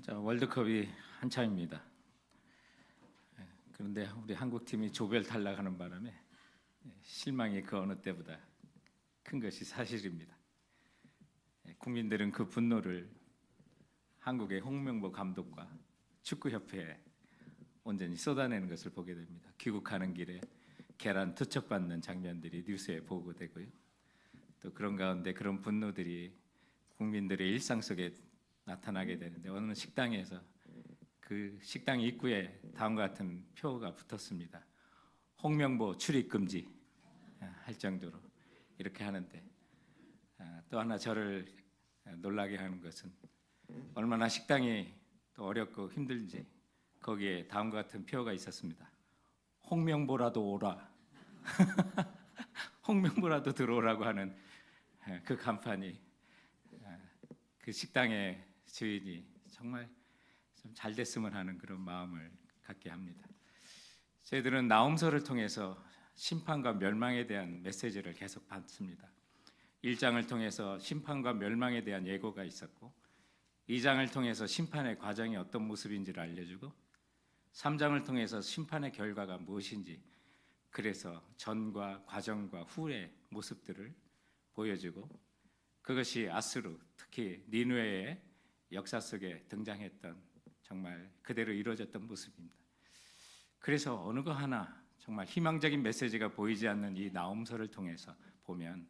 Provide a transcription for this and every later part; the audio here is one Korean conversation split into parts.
자, 월드컵이 한창입니다. 그런데 우리 한국팀이 조별 탈락하는 바람에 실망이 그 어느 때보다 큰 것이 사실입니다. 국민들은 그 분노를 한국의 홍명보 감독과 축구협회에 온전히 쏟아내는 것을 보게 됩니다. 귀국하는 길에 계란 투척받는 장면들이 뉴스에 보고되고요. 또 그런 가운데 그런 분노들이 국민들의 일상 속에 나타나게 되는데, 어느 식당에서 그 식당 입구에 다음과 같은 표가 붙었습니다. 홍명보 출입 금지 할 정도로 이렇게 하는데, 또 하나 저를 놀라게 하는 것은 얼마나 식당이 또 어렵고 힘들지 거기에 다음과 같은 표가 있었습니다. 홍명보라도 오라. 홍명보라도 들어오라고 하는 그 간판이 그 식당의 주인이 정말 좀 잘 됐으면 하는 그런 마음을 갖게 합니다. 저희들은 나홈서를 통해서 심판과 멸망에 대한 메시지를 계속 받습니다. 1장을 통해서 심판과 멸망에 대한 예고가 있었고, 2장을 통해서 심판의 과정이 어떤 모습인지를 알려주고, 3장을 통해서 심판의 결과가 무엇인지, 그래서 전과 과정과 후의 모습들을 보여주고, 그것이 아수르, 특히 니느웨의 역사 속에 등장했던 정말 그대로 이루어졌던 모습입니다. 그래서 어느 거 하나 정말 희망적인 메시지가 보이지 않는 이 나홈서를 통해서 보면,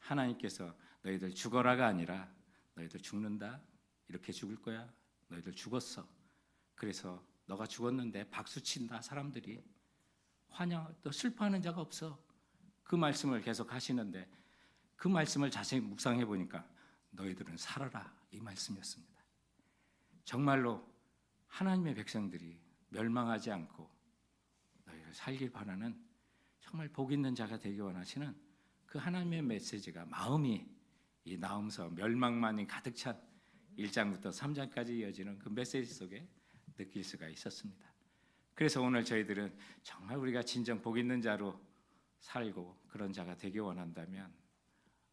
하나님께서 너희들 죽어라가 아니라 너희들 죽는다, 이렇게 죽을 거야, 너희들 죽었어, 그래서 너가 죽었는데 박수친다, 사람들이 환영, 또 슬퍼하는 자가 없어, 그 말씀을 계속 하시는데, 그 말씀을 자세히 묵상해 보니까 너희들은 살아라, 이 말씀이었습니다. 정말로 하나님의 백성들이 멸망하지 않고 너희를 살길 바라는, 정말 복 있는 자가 되기 원하시는 그 하나님의 메시지가, 마음이 이 나홈서 멸망만이 가득 찬 1장부터 3장까지 이어지는 그 메시지 속에 느낄 수가 있었습니다. 그래서 오늘 저희들은 정말 우리가 진정 복 있는 자로 살고 그런 자가 되기 원한다면,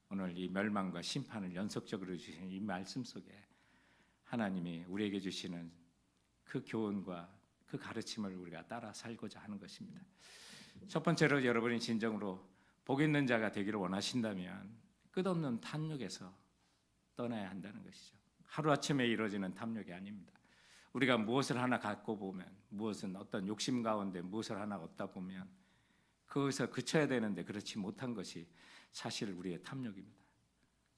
오늘 이 멸망과 심판을 연속적으로 주신 이 말씀 속에 하나님이 우리에게 주시는 그 교훈과 그 가르침을 우리가 따라 살고자 하는 것입니다. 첫 번째로, 여러분이 진정으로 복 있는 자가 되기를 원하신다면 끝없는 탐욕에서 떠나야 한다는 것이죠. 하루아침에 이루어지는 탐욕이 아닙니다. 우리가 무엇을 하나 갖고 보면, 무엇은 어떤 욕심 가운데 무엇을 하나 얻다 보면 거기서 그쳐야 되는데 그렇지 못한 것이 사실 우리의 탐욕입니다.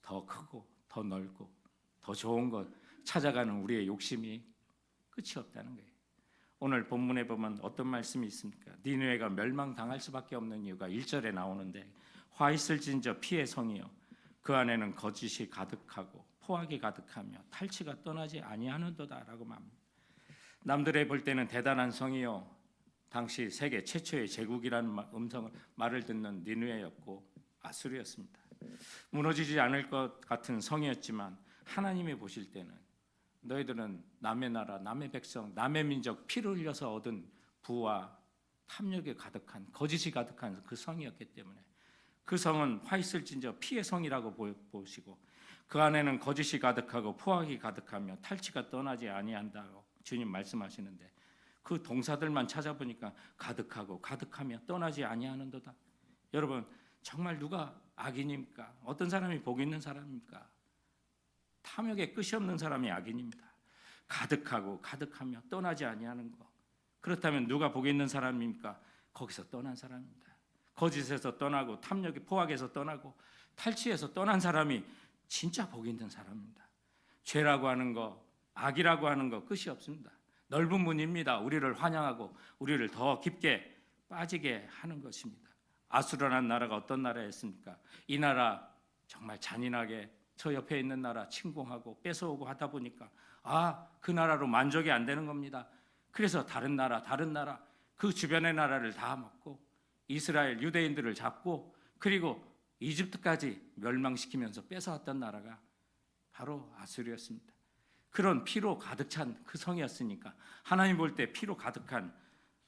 더 크고 더 넓고 더 좋은 것 찾아가는 우리의 욕심이 끝이 없다는 거예요. 오늘 본문에 보면 어떤 말씀이 있습니까? 니느웨가 멸망당할 수밖에 없는 이유가 1절에 나오는데, 화 있을진저 피의 성이요 그 안에는 거짓이 가득하고 포악이 가득하며 탈취가 떠나지 아니하는도다 라고 말합니다. 남들의 볼 때는 대단한 성이요, 당시 세계 최초의 제국이라는 말을 듣는 니느웨였고 아수르였습니다. 무너지지 않을 것 같은 성이었지만 하나님이 보실 때는 너희들은 남의 나라, 남의 백성, 남의 민족 피를 흘려서 얻은 부와 탐욕에 가득한, 거짓이 가득한 그 성이었기 때문에 그 성은 화 있을진저 피의 성이라고 보시고, 그 안에는 거짓이 가득하고 포악이 가득하며 탈취가 떠나지 아니한다고 주님 말씀하시는데, 그 동사들만 찾아보니까 가득하고 가득하며 떠나지 아니하는도다. 여러분, 정말 누가 악인입니까? 어떤 사람이 복 있는 사람입니까? 탐욕에 끝이 없는 사람이 악인입니다. 가득하고 가득하며 떠나지 아니하는 것. 그렇다면 누가 복 있는 사람입니까? 거기서 떠난 사람입니다. 거짓에서 떠나고 탐욕의 포악에서 떠나고 탈취에서 떠난 사람이 진짜 복 있는 사람입니다. 죄라고 하는 거, 악이라고 하는 거 끝이 없습니다. 넓은 문입니다. 우리를 환영하고 우리를 더 깊게 빠지게 하는 것입니다. 아수르라는 나라가 어떤 나라였습니까? 이 나라 정말 잔인하게 저 옆에 있는 나라 침공하고 뺏어오고 하다 보니까 그 나라로 만족이 안 되는 겁니다. 그래서 다른 나라 그 주변의 나라를 다 먹고 이스라엘 유대인들을 잡고, 그리고 이집트까지 멸망시키면서 뺏어왔던 나라가 바로 아수르였습니다. 그런 피로 가득 찬 그 성이었으니까 하나님 볼 때 피로 가득한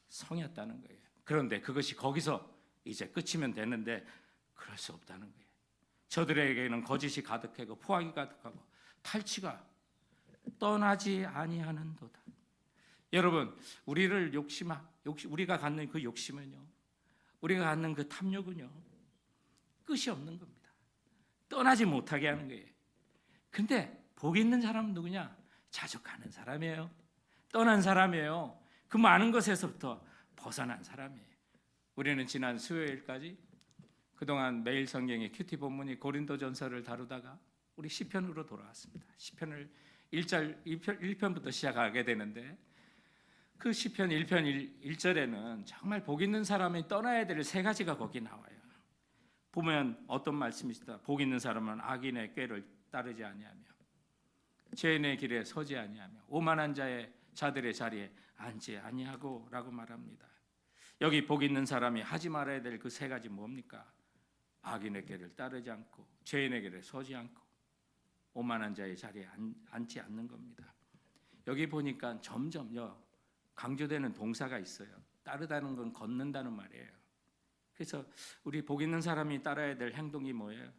성이었다는 거예요. 그런데 그것이 거기서 이제 끝이면 되는데 그럴 수 없다는 거예요. 저들에게는 거짓이 가득하고 포악이 가득하고 탈취가 떠나지 아니하는도다. 여러분, 우리가 갖는 그 욕심은요, 우리가 갖는 그 탐욕은요, 끝이 없는 겁니다. 떠나지 못하게 하는 거예요. 근데 복 있는 사람은 누구냐? 자족하는 사람이에요. 떠난 사람이에요. 그 많은 것에서부터 벗어난 사람이에요. 우리는 지난 수요일까지 그동안 매일 성경의 큐티 본문이 고린도전서를 다루다가 우리 시편으로 돌아왔습니다. 시편을 1편부터 시작하게 되는데, 그 시편 1편 1절에는 정말 복 있는 사람이 떠나야 될 세 가지가 거기 나와요. 보면 어떤 말씀이 있다. 복 있는 사람은 악인의 꾀를 따르지 아니하며 죄인의 길에 서지 아니하며 오만한 자들의 자리에 앉지 아니하고 라고 말합니다. 여기 복 있는 사람이 하지 말아야 될 그 세 가지 뭡니까? 악인의 꾀를 따르지 않고 죄인의 길에 서지 않고 오만한 자의 자리에 앉지 않는 겁니다. 여기 보니까 점점요 강조되는 동사가 있어요. 따르다는 건 걷는다는 말이에요. 그래서 우리 복 있는 사람이 따라야 될 행동이 뭐예요?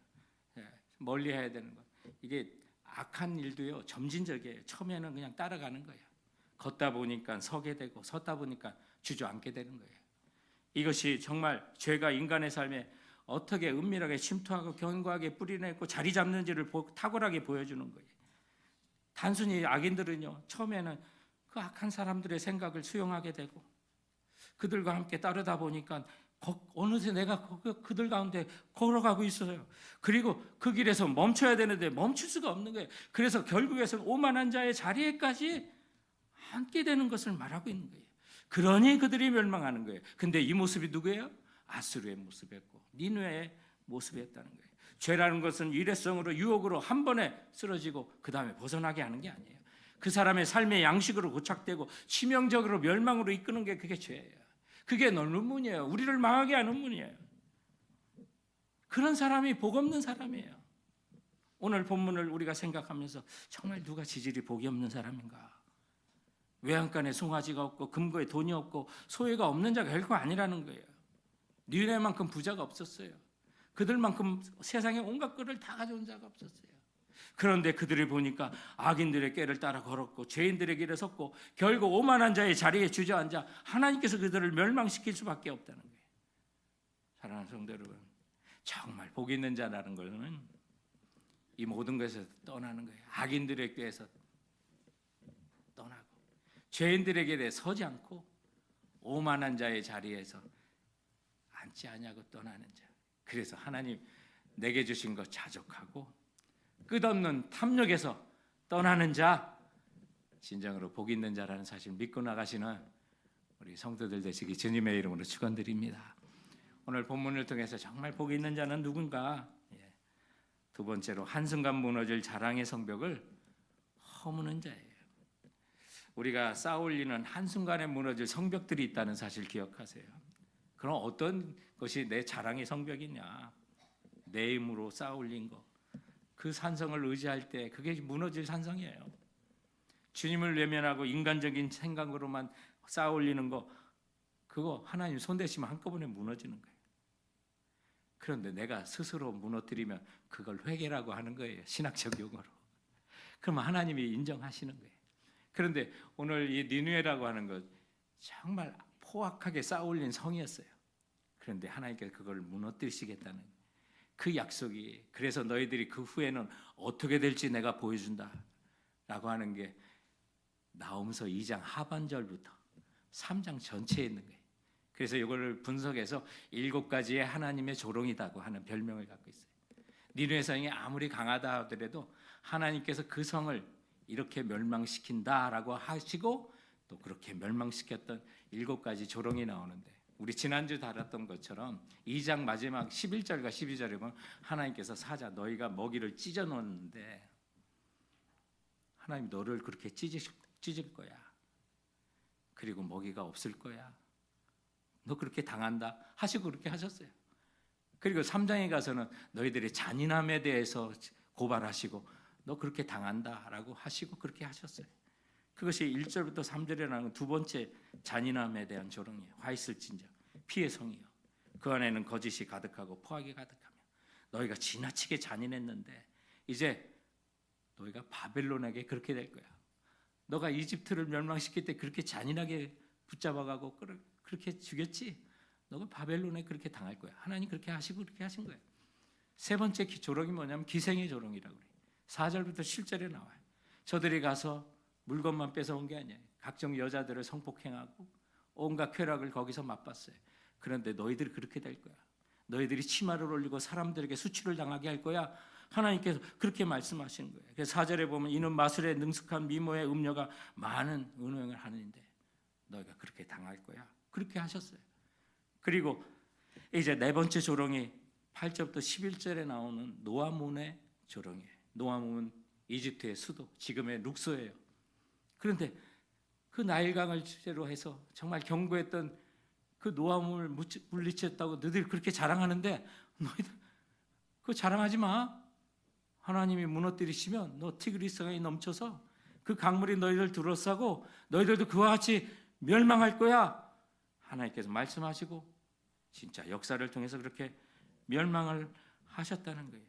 멀리 해야 되는 것. 이게 악한 일도요 점진적이에요. 처음에는 그냥 따라가는 거예요. 걷다 보니까 서게 되고 섰다 보니까 주저앉게 되는 거예요. 이것이 정말 죄가 인간의 삶에 어떻게 은밀하게 침투하고 견고하게 뿌리내고 자리 잡는지를 탁월하게 보여주는 거예요. 단순히 악인들은요 처음에는 그 악한 사람들의 생각을 수용하게 되고 그들과 함께 따르다 보니까 어느새 내가 그들 가운데 걸어가고 있어요. 그리고 그 길에서 멈춰야 되는데 멈출 수가 없는 거예요. 그래서 결국에는 오만한 자의 자리에까지 앉게 되는 것을 말하고 있는 거예요. 그러니 그들이 멸망하는 거예요. 근데 이 모습이 누구예요? 아수르의 모습이었고 니느웨의 모습이었다는 거예요. 죄라는 것은 일회성으로 유혹으로 한 번에 쓰러지고 그 다음에 벗어나게 하는 게 아니에요. 그 사람의 삶의 양식으로 고착되고 치명적으로 멸망으로 이끄는 게 그게 죄예요. 그게 넓은 문이에요. 우리를 망하게 하는 문이에요. 그런 사람이 복 없는 사람이에요. 오늘 본문을 우리가 생각하면서 정말 누가 지질이 복이 없는 사람인가? 외양간에 송아지가 없고 금고에 돈이 없고 소유가 없는 자가 결코 아니라는 거예요. 니네만큼 부자가 없었어요. 그들만큼 세상에 온갖 것을 다 가져온 자가 없었어요. 그런데 그들을 보니까 악인들의 꾀를 따라 걸었고 죄인들의 길에 섰고 결국 오만한 자의 자리에 주저앉아 하나님께서 그들을 멸망시킬 수밖에 없다는 거예요. 사랑하는 성도 여러분, 정말 복 있는 자라는 것은 이 모든 것에서 떠나는 거예요. 악인들의 꾀에서 떠나고 죄인들의 길에 서지 않고 오만한 자의 자리에서 앉지 아니하고 떠나는 자. 그래서 하나님 내게 주신 것 자족하고 끝없는 탐욕에서 떠나는 자, 진정으로 복 있는 자라는 사실을 믿고 나가시는 우리 성도들 되시기 주님의 이름으로 축원드립니다. 오늘 본문을 통해서 정말 복 있는 자는 누군가? 두 번째로 한순간 무너질 자랑의 성벽을 허무는 자예요. 우리가 쌓아올리는 한순간에 무너질 성벽들이 있다는 사실 기억하세요. 그럼 어떤 것이 내 자랑의 성벽이냐? 내 힘으로 쌓아올린 것. 그 산성을 의지할 때 그게 무너질 산성이에요. 주님을 외면하고 인간적인 생각으로만 쌓아올리는 거, 그거 하나님 손대시면 한꺼번에 무너지는 거예요. 그런데 내가 스스로 무너뜨리면 그걸 회개라고 하는 거예요. 신학적 용어로. 그러면 하나님이 인정하시는 거예요. 그런데 오늘 이 니느웨라고 하는 것 정말 포악하게 쌓아올린 성이었어요. 그런데 하나님께서 그걸 무너뜨리시겠다는 그 약속이, 그래서 너희들이 그 후에는 어떻게 될지 내가 보여준다 라고 하는 게 나홈서 2장 하반절부터 3장 전체에 있는 거예요. 그래서 이거를 분석해서 7가지의 하나님의 조롱이라고 하는 별명을 갖고 있어요. 니느웨 성이 아무리 강하다 하더라도 하나님께서 그 성을 이렇게 멸망시킨다라고 하시고 또 그렇게 멸망시켰던 7가지 조롱이 나오는데, 우리 지난주 다뤘던 것처럼 2장 마지막 11절과 12절에 보면 하나님께서 사자 너희가 먹이를 찢어 놓았는데 하나님 너를 그렇게 찢을 거야. 그리고 먹이가 없을 거야. 너 그렇게 당한다 하시고 그렇게 하셨어요. 그리고 3장에 가서는 너희들의 잔인함에 대해서 고발하시고 너 그렇게 당한다라고 하시고 그렇게 하셨어요. 그것이 1절부터 3절에 나오는 두 번째 잔인함에 대한 조롱이에요. 화 있을진저 피의 성이요 그 안에는 거짓이 가득하고 포악이 가득하며 너희가 지나치게 잔인했는데 이제 너희가 바벨론에게 그렇게 될 거야. 너가 이집트를 멸망시킬 때 그렇게 잔인하게 붙잡아가고 그렇게 죽였지? 너가 바벨론에 그렇게 당할 거야. 하나님 그렇게 하시고 그렇게 하신 거예요. 세 번째 조롱이 뭐냐면 기생의 조롱이라고 그래요. 4절부터 7절에 나와요. 저들이 가서 물건만 뺏어온 게 아니에요. 각종 여자들을 성폭행하고 온갖 쾌락을 거기서 맛봤어요. 그런데 너희들이 그렇게 될 거야. 너희들이 치마를 올리고 사람들에게 수치를 당하게 할 거야. 하나님께서 그렇게 말씀하시는 거예요. 그래서 4절에 보면 이는 마술에 능숙한 미모의 음녀가 많은 은행을 하는데 너희가 그렇게 당할 거야. 그렇게 하셨어요. 그리고 이제 네 번째 조롱이 8절부터 11절에 나오는 노아문의 조롱이에요. 노아문은 이집트의 수도, 지금의 룩소예요. 그런데 그 나일강을 주제로 해서 정말 경고했던 그 노아문을 물리쳤다고 너희들 그렇게 자랑하는데 너희들 그거 자랑하지 마. 하나님이 무너뜨리시면 너 티그리스강이 넘쳐서 그 강물이 너희들 둘러싸고 너희들도 그와 같이 멸망할 거야. 하나님께서 말씀하시고 진짜 역사를 통해서 그렇게 멸망을 하셨다는 거예요.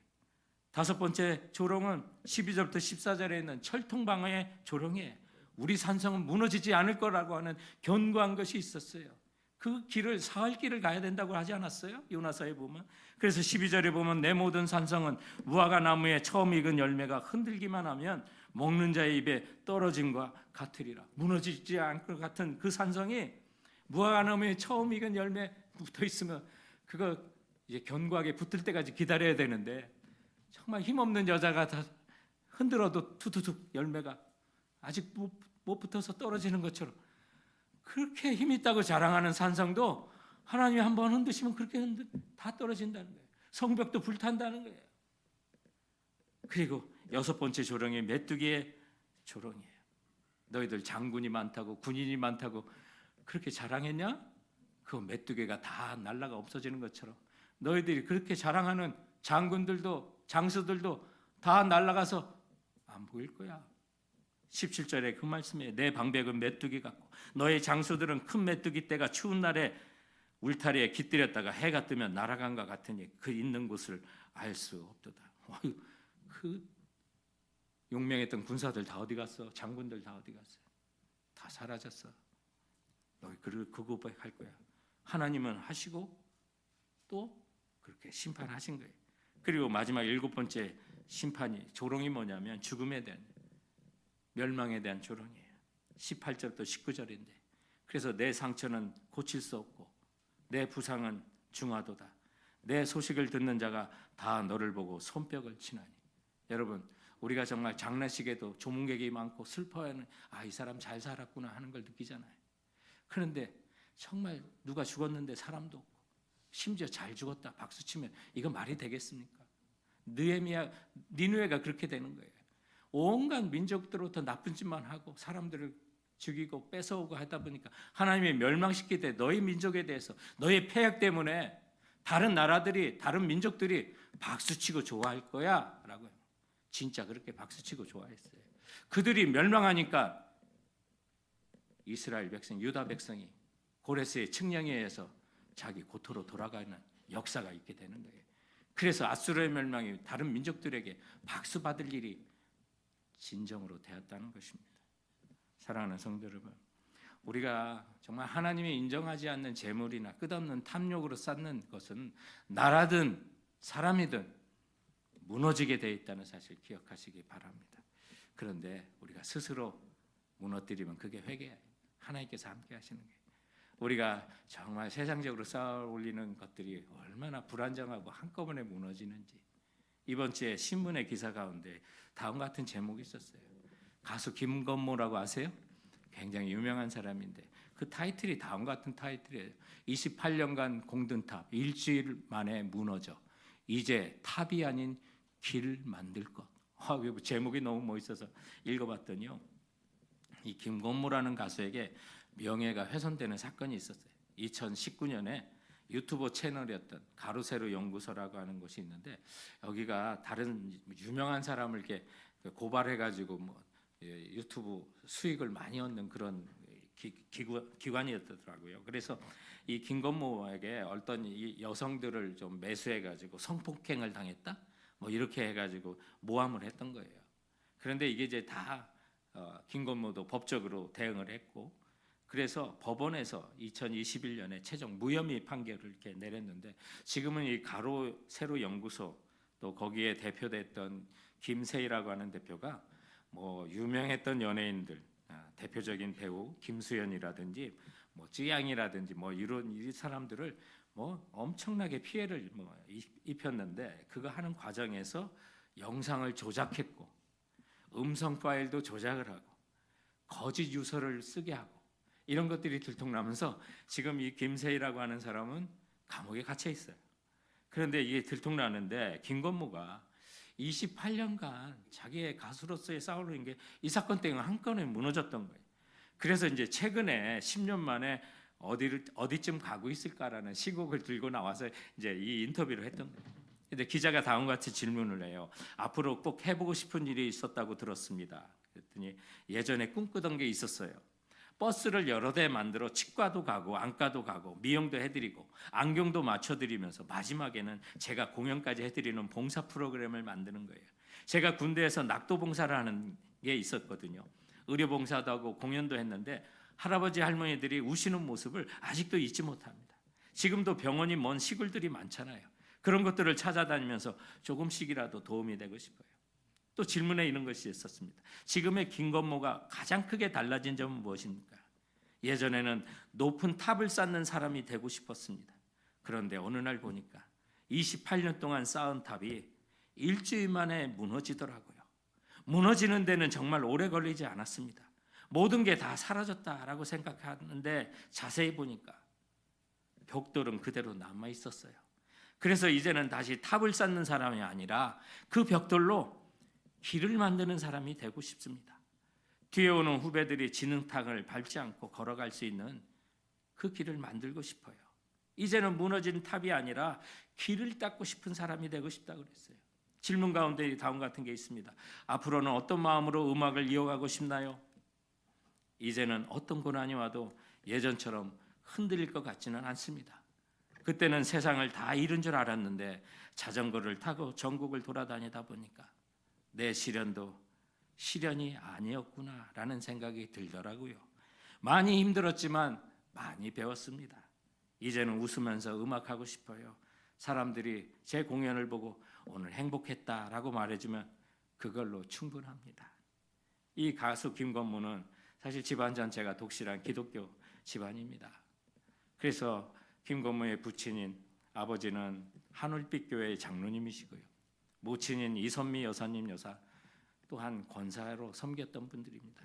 다섯 번째 조롱은 12절부터 14절에 있는 철통방어의 조롱이에요. 우리 산성은 무너지지 않을 거라고 하는 견고한 것이 있었어요. 그 길을 사흘 길을 가야 된다고 하지 않았어요? 요나서에 보면. 그래서 12절에 보면 내 모든 산성은 무화과 나무에 처음 익은 열매가 흔들기만 하면 먹는 자의 입에 떨어짐과 같으리라. 무너지지 않을 것 같은 그 산성이 무화과 나무에 처음 익은 열매 붙어 있으면 그거 이제 견고하게 붙을 때까지 기다려야 되는데 정말 힘없는 여자가 다 흔들어도 투투툭 열매가 아직 못 붙어서 떨어지는 것처럼 그렇게 힘 있다고 자랑하는 산성도 하나님이 한번 흔드시면 그렇게 다 떨어진다는 거예요. 성벽도 불탄다는 거예요. 그리고 여섯 번째 조롱이 메뚜기의 조롱이에요. 너희들 장군이 많다고 군인이 많다고 그렇게 자랑했냐? 그 메뚜기가 다 날라가 없어지는 것처럼 너희들이 그렇게 자랑하는 장군들도 장수들도 다 날라가서 안 보일 거야. 17절에 그 말씀이에요. 내 방백은 메뚜기 같고 너의 장수들은 큰 메뚜기 떼가 추운 날에 울타리에 깃들였다가 해가 뜨면 날아간 것 같으니 그 있는 곳을 알 수 없도다. 그 용맹했던 군사들 다 어디 갔어? 장군들 다 어디 갔어? 다 사라졌어. 너희 그 고백할 거야. 하나님은 하시고 또 그렇게 심판하신 거예요. 그리고 마지막 일곱 번째 심판이 조롱이 뭐냐면 죽음에 대한 멸망에 대한 조롱이에요. 18절부터 19절인데 그래서 내 상처는 고칠 수 없고 내 부상은 중하도다. 내 소식을 듣는 자가 다 너를 보고 손뼉을 치나니. 여러분 우리가 정말 장례식에도 조문객이 많고 슬퍼하는 이 사람 잘 살았구나 하는 걸 느끼잖아요. 그런데 정말 누가 죽었는데 사람도 없고 심지어 잘 죽었다 박수치면 이거 말이 되겠습니까? 니느웨가 그렇게 되는 거예요. 온갖 민족들로부터 나쁜 짓만 하고 사람들을 죽이고 뺏어오고 하다 보니까 하나님이 멸망시킬 때 너희 민족에 대해서 너희 폐역 때문에 다른 나라들이 다른 민족들이 박수치고 좋아할 거야 라고요. 진짜 그렇게 박수치고 좋아했어요. 그들이 멸망하니까 이스라엘 백성 유다 백성이 고레스의 측량에 의해서 자기 고토로 돌아가는 역사가 있게 되는 거예요. 그래서 아수르의 멸망이 다른 민족들에게 박수 받을 일이 진정으로 되었다는 것입니다. 사랑하는 성도 여러분, 우리가 정말 하나님이 인정하지 않는 재물이나 끝없는 탐욕으로 쌓는 것은 나라든 사람이든 무너지게 되어 있다는 사실 기억하시기 바랍니다. 그런데 우리가 스스로 무너뜨리면 그게 회개예요. 하나님께서 함께 하시는 거예요. 우리가 정말 세상적으로 쌓아 올리는 것들이 얼마나 불안정하고 한꺼번에 무너지는지. 이번 주에 신문의 기사 가운데 다음과 같은 제목이 있었어요. 가수 김건모라고 아세요? 굉장히 유명한 사람인데 그 타이틀이 다음과 같은 타이틀이에요. 28년간 공든탑 일주일 만에 무너져 이제 탑이 아닌 길 만들 것. 제목이 너무 멋있어서 읽어봤더니요, 이 김건모라는 가수에게 명예가 훼손되는 사건이 있었어요. 2019년에 유튜브 채널이었던 가로세로 연구소라고 하는 곳이 있는데 여기가 다른 유명한 사람을 이렇게 고발해가지고 유튜브 수익을 많이 얻는 그런 기관이었더라고요. 그래서 이 김건모에게 어떤 이 여성들을 좀 매수해가지고 성폭행을 당했다, 이렇게 해가지고 모함을 했던 거예요. 그런데 이게 이제 다 김건모도 법적으로 대응을 했고, 그래서 법원에서 2021년에 최종 무혐의 판결을 이렇게 내렸는데, 지금은 이 가로 세로 연구소 또 거기에 대표됐던 김세희라고 하는 대표가 뭐 유명했던 연예인들, 대표적인 배우 김수현이라든지 뭐 쯔양이라든지 뭐 이런 이 사람들을 뭐 엄청나게 피해를 뭐 입혔는데, 그거 하는 과정에서 영상을 조작했고 음성 파일도 조작을 하고 거짓 유서를 쓰게 하고 이런 것들이 들통나면서 지금 이 김세희라고 하는 사람은 감옥에 갇혀 있어요. 그런데 이게 들통나는데 김건모가 28년간 자기의 가수로서의 싸우는 게 이 사건 때문에 한 건에 무너졌던 거예요. 그래서 이제 최근에 10년 만에 어디쯤 가고 있을까라는 시국을 들고 나와서 이제 이 인터뷰를 했던 거예요. 근데 기자가 다음과 같이 질문을 해요. 앞으로 꼭 해보고 싶은 일이 있었다고 들었습니다. 그랬더니 예전에 꿈꾸던 게 있었어요. 버스를 여러 대 만들어 치과도 가고 안과도 가고 미용도 해드리고 안경도 맞춰드리면서 마지막에는 제가 공연까지 해드리는 봉사 프로그램을 만드는 거예요. 제가 군대에서 낙도 봉사를 하는 게 있었거든요. 의료 봉사도 하고 공연도 했는데 할아버지 할머니들이 우시는 모습을 아직도 잊지 못합니다. 지금도 병원이 먼 시골들이 많잖아요. 그런 것들을 찾아다니면서 조금씩이라도 도움이 되고 싶어요. 또 질문에 이런 것이 있었습니다. 지금의 김건모가 가장 크게 달라진 점은 무엇입니까? 예전에는 높은 탑을 쌓는 사람이 되고 싶었습니다. 그런데 어느 날 보니까 28년 동안 쌓은 탑이 일주일 만에 무너지더라고요. 무너지는 데는 정말 오래 걸리지 않았습니다. 모든 게 다 사라졌다라고 생각하는데 자세히 보니까 벽돌은 그대로 남아 있었어요. 그래서 이제는 다시 탑을 쌓는 사람이 아니라 그 벽돌로 길을 만드는 사람이 되고 싶습니다. 뒤에 오는 후배들이 진흙탕을 밟지 않고 걸어갈 수 있는 그 길을 만들고 싶어요. 이제는 무너진 탑이 아니라 길을 닦고 싶은 사람이 되고 싶다고 그랬어요. 질문 가운데 다음 같은 게 있습니다. 앞으로는 어떤 마음으로 음악을 이어가고 싶나요? 이제는 어떤 고난이 와도 예전처럼 흔들릴 것 같지는 않습니다. 그때는 세상을 다 잃은 줄 알았는데 자전거를 타고 전국을 돌아다니다 보니까 내 시련도 시련이 아니었구나라는 생각이 들더라고요. 많이 힘들었지만 많이 배웠습니다. 이제는 웃으면서 음악하고 싶어요. 사람들이 제 공연을 보고 오늘 행복했다라고 말해주면 그걸로 충분합니다. 이 가수 김건모는 사실 집안 전체가 독실한 기독교 집안입니다. 그래서 김건모의 부친인 아버지는 한울빛 교회의 장로님이시고요. 모친인 이선미 여사님 여사 또한 권사로 섬겼던 분들입니다.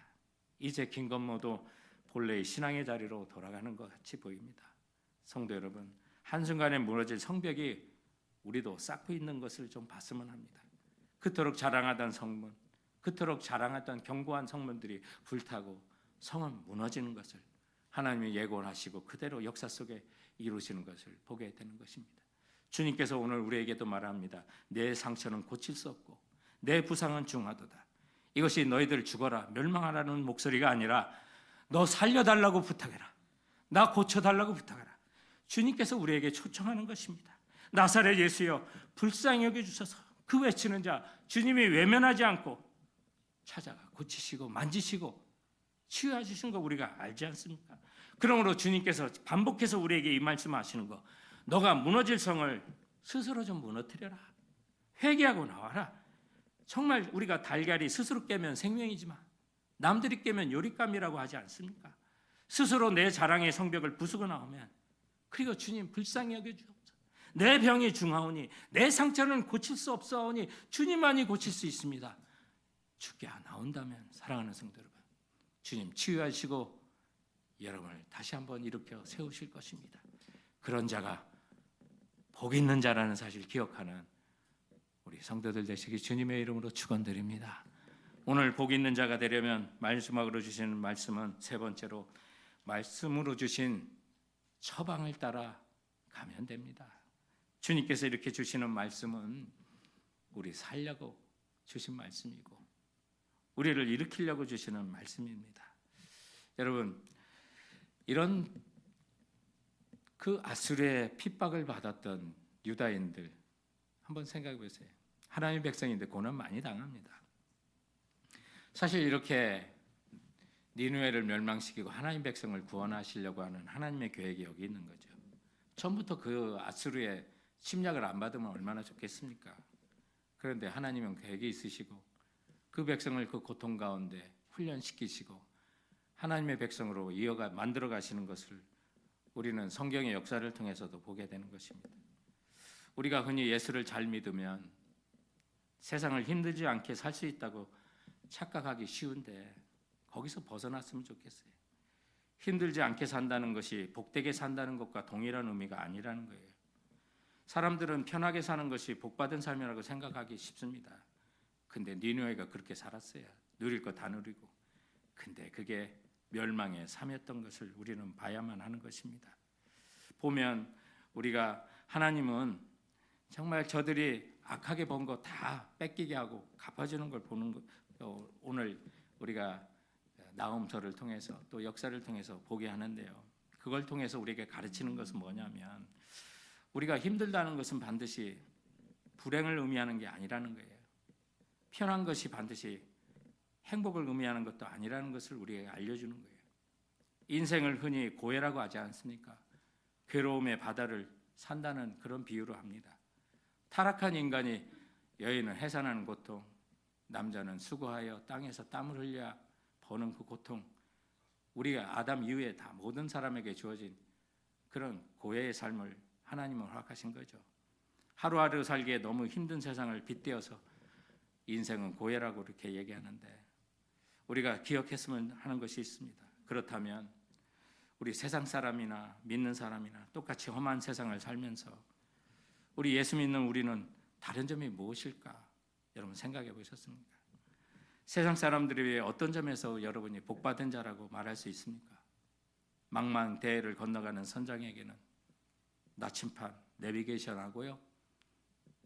이제 김건모도 본래의 신앙의 자리로 돌아가는 것 같이 보입니다. 성도 여러분, 한순간에 무너질 성벽이 우리도 쌓고 있는 것을 좀 봤으면 합니다. 그토록 자랑하던 성문, 그토록 자랑했던 견고한 성문들이 불타고 성은 무너지는 것을 하나님이 예고하시고 그대로 역사 속에 이루시는 것을 보게 되는 것입니다. 주님께서 오늘 우리에게도 말합니다. 내 상처는 고칠 수 없고 내 부상은 중하도다. 이것이 너희들 죽어라 멸망하라는 목소리가 아니라 너 살려달라고 부탁해라. 나 고쳐달라고 부탁해라. 주님께서 우리에게 초청하는 것입니다. 나사렛 예수여 불쌍히 여겨주소서. 그 외치는 자 주님이 외면하지 않고 찾아가 고치시고 만지시고 치유해 주신 거 우리가 알지 않습니까? 그러므로 주님께서 반복해서 우리에게 이 말씀하시는 거, 너가 무너질 성을 스스로 좀 무너뜨려라. 회개하고 나와라. 정말 우리가 달걀이 스스로 깨면 생명이지만 남들이 깨면 요릿감이라고 하지 않습니까? 스스로 내 자랑의 성벽을 부수고 나오면 그리고 주님 불쌍히 여겨주옵소서. 내 병이 중하오니 내 상처는 고칠 수 없사오니 주님만이 고칠 수 있습니다. 주께 나온다면 사랑하는 성도 여러분, 주님 치유하시고 여러분을 다시 한번 일으켜 세우실 것입니다. 그런 자가 복 있는 자라는 사실 기억하는 우리 성도들 되시기 주님의 이름으로 축원드립니다. 오늘 복 있는 자가 되려면 말씀으로 주시는 말씀은 세 번째로 말씀으로 주신 처방을 따라 가면 됩니다. 주님께서 이렇게 주시는 말씀은 우리 살려고 주신 말씀이고 우리를 일으키려고 주시는 말씀입니다. 여러분, 이런 그 아수르의 핍박을 받았던 유다인들 한번 생각해 보세요. 하나님의 백성인데 고난 많이 당합니다. 사실 이렇게 니느웨를 멸망시키고 하나님 백성을 구원하시려고 하는 하나님의 계획이 여기 있는 거죠. 처음부터 그 아수르의 침략을 안 받으면 얼마나 좋겠습니까? 그런데 하나님은 계획이 있으시고 그 백성을 그 고통 가운데 훈련시키시고 하나님의 백성으로 이어가 만들어 가시는 것을 우리는 성경의 역사를 통해서도 보게 되는 것입니다. 우리가 흔히 예수를 잘 믿으면 세상을 힘들지 않게 살 수 있다고 착각하기 쉬운데 거기서 벗어났으면 좋겠어요. 힘들지 않게 산다는 것이 복되게 산다는 것과 동일한 의미가 아니라는 거예요. 사람들은 편하게 사는 것이 복받은 삶이라고 생각하기 쉽습니다. 근데 니느웨가 그렇게 살았어요. 누릴 거 다 누리고. 근데 그게 멸망의 삶이었던 것을 우리는 봐야만 하는 것입니다. 보면 우리가 하나님은 정말 저들이 악하게 본 거 다 뺏기게 하고 갚아주는 걸 보는 거, 오늘 우리가 나홈서를 통해서 또 역사를 통해서 보게 하는데요. 그걸 통해서 우리에게 가르치는 것은 뭐냐면 우리가 힘들다는 것은 반드시 불행을 의미하는 게 아니라는 거예요. 편한 것이 반드시 행복을 의미하는 것도 아니라는 것을 우리에게 알려주는 거예요. 인생을 흔히 고해라고 하지 않습니까? 괴로움의 바다를 산다는 그런 비유로 합니다. 타락한 인간이 여인은 해산하는 고통, 남자는 수고하여 땅에서 땀을 흘려 버는 그 고통, 우리가 아담 이후에 다 모든 사람에게 주어진 그런 고해의 삶을 하나님은 허락하신 거죠. 하루하루 살기에 너무 힘든 세상을 빗대어서 인생은 고해라고 이렇게 얘기하는데 우리가 기억했으면 하는 것이 있습니다. 그렇다면 우리 세상 사람이나 믿는 사람이나 똑같이 험한 세상을 살면서 우리 예수 믿는 우리는 다른 점이 무엇일까? 여러분 생각해 보셨습니까? 세상 사람들이 왜 어떤 점에서 여러분이 복받은 자라고 말할 수 있습니까? 망망대해를 건너가는 선장에게는 나침반, 내비게이션하고요.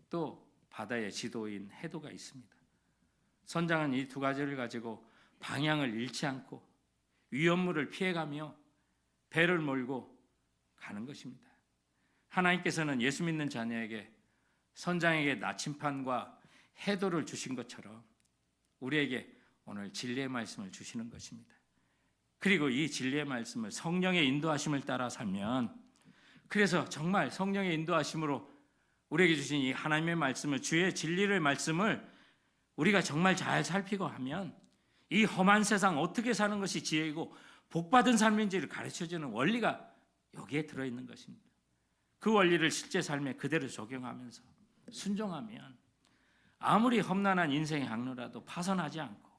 또 바다의 지도인 해도가 있습니다. 선장은 이 두 가지를 가지고 방향을 잃지 않고 위험물을 피해가며 배를 몰고 가는 것입니다. 하나님께서는 예수 믿는 자녀에게 선장에게 나침반과 해도를 주신 것처럼 우리에게 오늘 진리의 말씀을 주시는 것입니다. 그리고 이 진리의 말씀을 성령의 인도하심을 따라 살면, 그래서 정말 성령의 인도하심으로 우리에게 주신 이 하나님의 말씀을, 주의 진리의 말씀을 우리가 정말 잘 살피고 하면 이 험한 세상 어떻게 사는 것이 지혜이고 복받은 삶인지를 가르쳐주는 원리가 여기에 들어있는 것입니다. 그 원리를 실제 삶에 그대로 적용하면서 순종하면 아무리 험난한 인생의 항로라도 파선하지 않고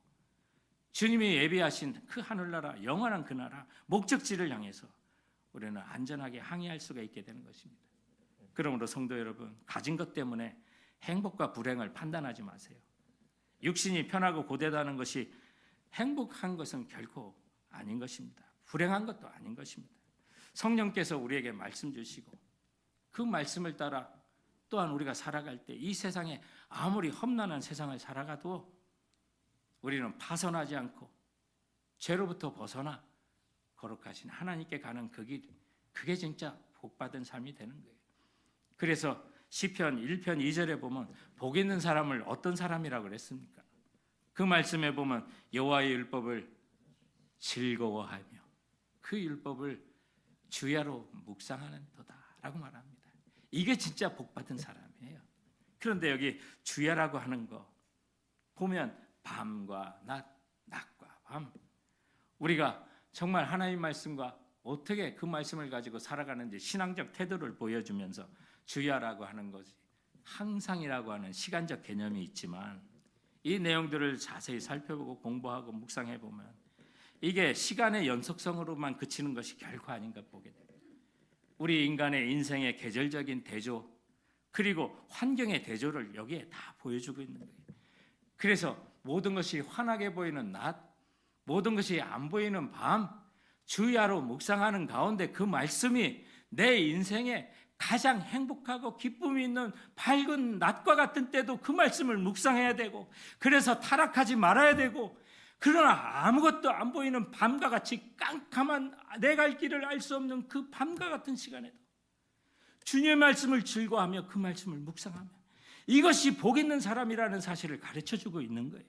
주님이 예비하신 그 하늘나라, 영원한 그 나라, 목적지를 향해서 우리는 안전하게 항해할 수가 있게 되는 것입니다. 그러므로 성도 여러분, 가진 것 때문에 행복과 불행을 판단하지 마세요. 육신이 편하고 고되다는 것이 행복한 것은 결코 아닌 것입니다. 불행한 것도 아닌 것입니다. 성령께서 우리에게 말씀 주시고 그 말씀을 따라 또한 우리가 살아갈 때 이 세상에 아무리 험난한 세상을 살아가도 우리는 파선하지 않고 죄로부터 벗어나 거룩하신 하나님께 가는 그 길, 그게 진짜 복받은 삶이 되는 거예요. 그래서 시편 1편 2절에 보면 복 있는 사람을 어떤 사람이라고 그랬습니까? 그 말씀에 보면 여호와의 율법을 즐거워하며 그 율법을 주야로 묵상하는 도다라고 말합니다. 이게 진짜 복받은 사람이에요. 그런데 여기 주야라고 하는 거 보면 밤과 낮, 낮과 밤, 우리가 정말 하나님 말씀과 어떻게 그 말씀을 가지고 살아가는지 신앙적 태도를 보여주면서 주야라고 하는 것이 항상이라고 하는 시간적 개념이 있지만 이 내용들을 자세히 살펴보고 공부하고 묵상해 보면 이게 시간의 연속성으로만 그치는 것이 결코 아닌 것 보게 됩니다. 우리 인간의 인생의 계절적인 대조 그리고 환경의 대조를 여기에 다 보여주고 있는 거예요. 그래서 모든 것이 환하게 보이는 낮, 모든 것이 안 보이는 밤, 주야로 묵상하는 가운데 그 말씀이 내 인생에 가장 행복하고 기쁨이 있는 밝은 낮과 같은 때도 그 말씀을 묵상해야 되고, 그래서 타락하지 말아야 되고, 그러나 아무것도 안 보이는 밤과 같이 깜깜한 내 갈 길을 알 수 없는 그 밤과 같은 시간에도 주님의 말씀을 즐거워하며 그 말씀을 묵상하며, 이것이 복 있는 사람이라는 사실을 가르쳐주고 있는 거예요.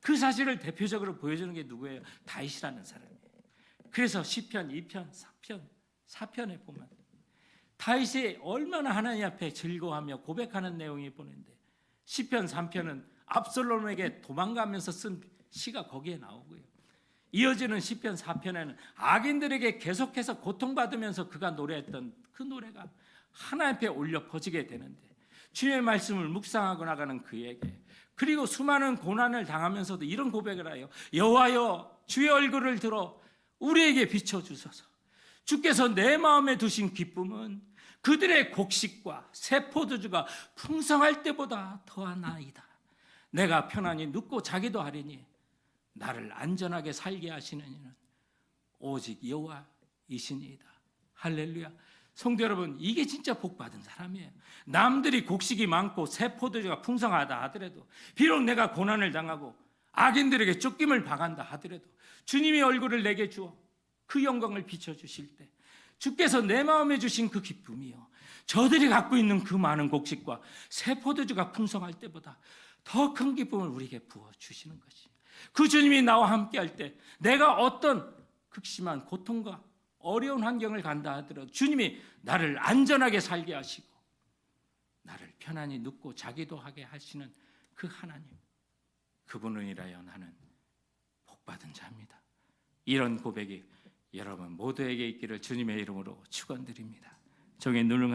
그 사실을 대표적으로 보여주는 게 누구예요? 다윗이라는 사람이에요. 그래서 시편 2편, 4편에 보면 다윗이 얼마나 하나님 앞에 즐거워하며 고백하는 내용이 보는데, 시편 3편은 압살롬에게 도망가면서 쓴 시가 거기에 나오고요. 이어지는 시편 4편에는 악인들에게 계속해서 고통받으면서 그가 노래했던 그 노래가 하나님 앞에 올려 퍼지게 되는데, 주님의 말씀을 묵상하고 나가는 그에게, 그리고 수많은 고난을 당하면서도 이런 고백을 하여 여호와여 주의 얼굴을 들어 우리에게 비춰주소서. 주께서 내 마음에 두신 기쁨은 그들의 곡식과 새 포도주가 풍성할 때보다 더하나이다. 내가 편안히 눕고 자기도 하리니 나를 안전하게 살게 하시는 이는 오직 여호와이시니이다. 할렐루야. 성도 여러분, 이게 진짜 복받은 사람이에요. 남들이 곡식이 많고 새 포도주가 풍성하다 하더라도, 비록 내가 고난을 당하고 악인들에게 쫓김을 당한다 하더라도 주님이 얼굴을 내게 주어 그 영광을 비춰주실 때, 주께서 내 마음에 주신 그 기쁨이요, 저들이 갖고 있는 그 많은 곡식과 새 포도주가 풍성할 때보다 더 큰 기쁨을 우리에게 부어주시는 것이, 그 주님이 나와 함께 할 때 내가 어떤 극심한 고통과 어려운 환경을 간다 하더라도 주님이 나를 안전하게 살게 하시고 나를 편안히 눕고 자기도 하게 하시는 그 하나님, 그분을 인하여 나는 복받은 자입니다. 이런 고백이 여러분 모두에게 있기를 주님의 이름으로 축원드립니다. 종의 눈을